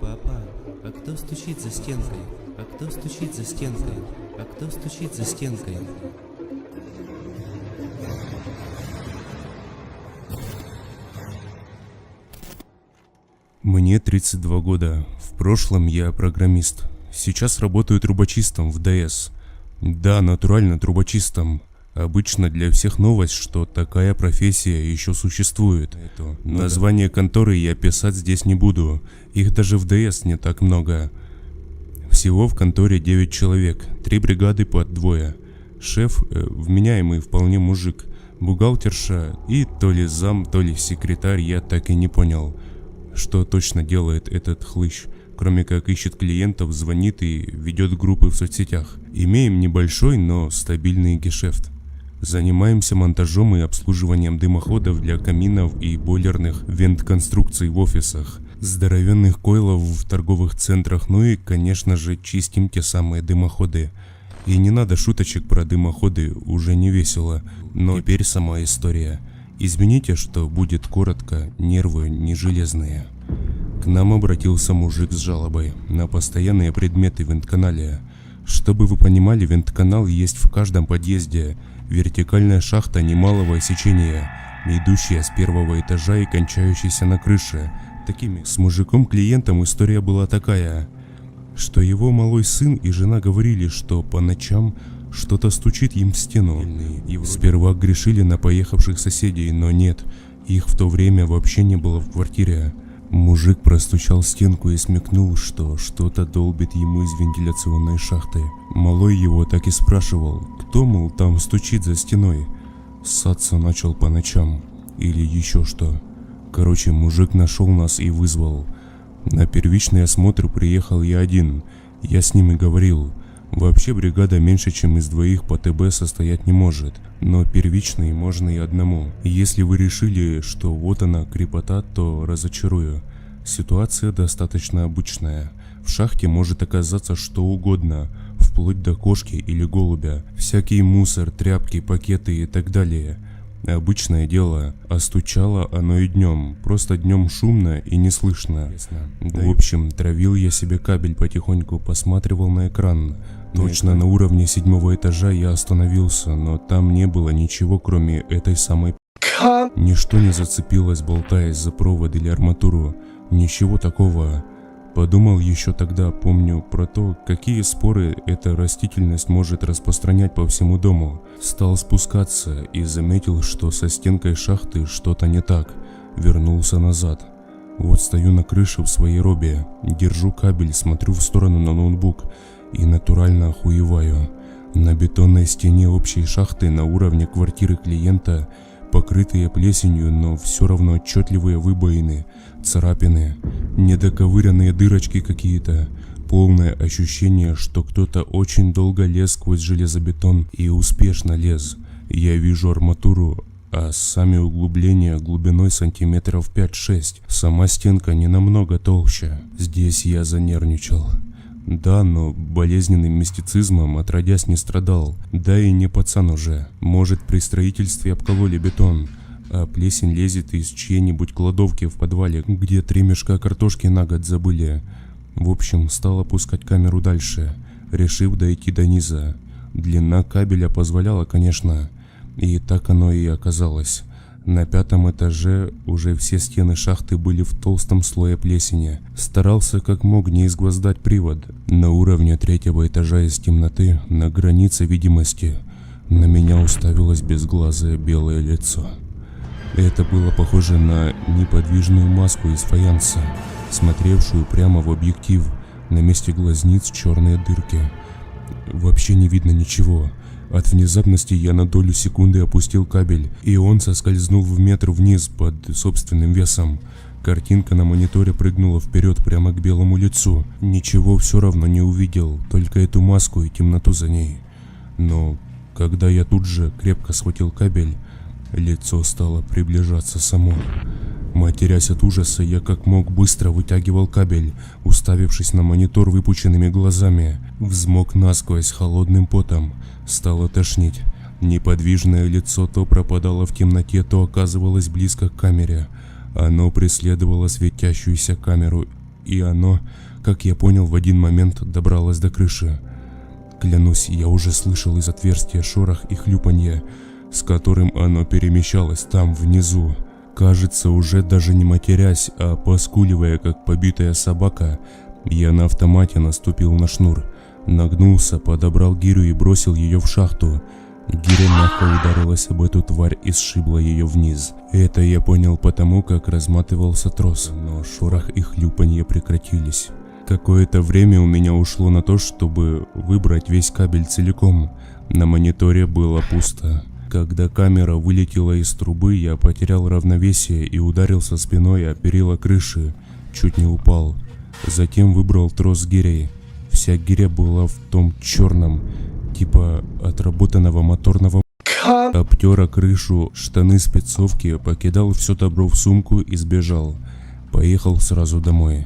Папа, а кто стучит за стенкой? А кто стучит за стенкой? А кто стучит за стенкой? Мне 32 года. В прошлом я программист. Сейчас работаю трубочистом в ДС. Да, натурально трубочистом. Обычно для всех новость, что такая профессия еще существует. Название конторы я писать здесь не буду. Их даже в ДС не так много. Всего в конторе 9 человек, 3 бригады по 2. Шеф, вменяемый вполне мужик, бухгалтерша и то ли зам, то ли секретарь, я так и не понял, что точно делает этот хлыщ, кроме как ищет клиентов, звонит и ведет группы в соцсетях. Имеем небольшой, но стабильный гешефт. Занимаемся монтажом и обслуживанием дымоходов для каминов и бойлерных вент-конструкций в офисах, здоровенных койлов в торговых центрах, ну и, конечно же, чистим те самые дымоходы. И не надо шуточек про дымоходы, уже не весело, но теперь сама история. Извините, что будет коротко, нервы не железные. К нам обратился мужик с жалобой на постоянные предметы в вентканале. Чтобы вы понимали, вентканал есть в каждом подъезде. Вертикальная шахта немалого сечения, идущая с первого этажа и кончающаяся на крыше. Такими с мужиком-клиентом история была такая, что его малой сын и жена говорили, что по ночам что-то стучит им в стену. Сперва грешили на поехавших соседей, но нет, их в то время вообще не было в квартире. Мужик простучал стенку и смекнул, что что-то долбит ему из вентиляционной шахты. Малой его так и спрашивал, кто, мол, там стучит за стеной. Ссаться начал по ночам или еще что. Короче, мужик нашел нас и вызвал. На первичный осмотр приехал я один. Я с ним и говорил. Вообще бригада меньше, чем из 2 по ТБ состоять не может, но первичный можно и одному. Если вы решили, что вот она крепота, то разочарую. Ситуация достаточно обычная. В шахте может оказаться что угодно, вплоть до кошки или голубя. Всякий мусор, тряпки, пакеты и так далее. Обычное дело, а стучало оно и днем, просто днем шумно и не слышно. В общем, травил я себе кабель потихоньку, посматривал на экран. Точно на уровне 7-го этажа я остановился, но там не было ничего, кроме этой самой Ничто не зацепилось, болтаясь за провод или арматуру. Ничего такого. Подумал еще тогда, помню, про то, какие споры эта растительность может распространять по всему дому. Стал спускаться и заметил, что со стенкой шахты что-то не так. Вернулся назад. Вот стою на крыше в своей робе, держу кабель, смотрю в сторону на ноутбук и натурально охуеваю. На бетонной стене общей шахты на уровне квартиры клиента, покрытые плесенью, но все равно отчетливые выбоины, царапины, недоковыренные дырочки какие-то. Полное ощущение, что кто-то очень долго лез сквозь железобетон и успешно лез. Я вижу арматуру, а сами углубления глубиной сантиметров 5-6. Сама стенка не намного толще. Здесь я занервничал. Да, но болезненным мистицизмом отродясь не страдал. Да и не пацан уже. Может, при строительстве обкололи бетон, а плесень лезет из чьей-нибудь кладовки в подвале, где 3 мешка картошки на год забыли. В общем, стал опускать камеру дальше, решив дойти до низа. Длина кабеля позволяла, конечно, и так оно и оказалось. На 5-м этаже уже все стены шахты были в толстом слое плесени. Старался как мог не изгвоздать привод. На уровне 3-го этажа из темноты, на границе видимости, на меня уставилось безглазое белое лицо. Это было похоже на неподвижную маску из фаянса, смотревшую прямо в объектив. На месте глазниц черные дырки. Вообще не видно ничего. От внезапности я на долю секунды опустил кабель, и он соскользнул в метр вниз под собственным весом. Картинка на мониторе прыгнула вперед прямо к белому лицу. Ничего все равно не увидел, только эту маску и темноту за ней. Но когда я тут же крепко схватил кабель, лицо стало приближаться само. Матерясь от ужаса, я как мог быстро вытягивал кабель, уставившись на монитор выпученными глазами. Взмок насквозь холодным потом. Стало тошнить. Неподвижное лицо то пропадало в темноте, то оказывалось близко к камере. Оно преследовало светящуюся камеру и оно, как я понял, в один момент добралось до крыши. Клянусь, я уже слышал из отверстия шорох и хлюпанье, с которым оно перемещалось там внизу. Кажется, уже даже не матерясь, а поскуливая, как побитая собака, я на автомате наступил на шнур, нагнулся, подобрал гирю и бросил ее в шахту. Гиря мягко ударилась об эту тварь и сшибла ее вниз. Это я понял потому, как разматывался трос, но шорох и хлюпанье прекратились. Какое-то время у меня ушло на то, чтобы выбрать весь кабель целиком. На мониторе было пусто. Когда камера вылетела из трубы, я потерял равновесие и ударился спиной о перила крыши, чуть не упал. Затем выбрал трос с гирей. Вся гиря была в том черном, типа отработанного моторного. Обтера крышу, штаны спецовки, покидал все добро в сумку и сбежал. Поехал сразу домой.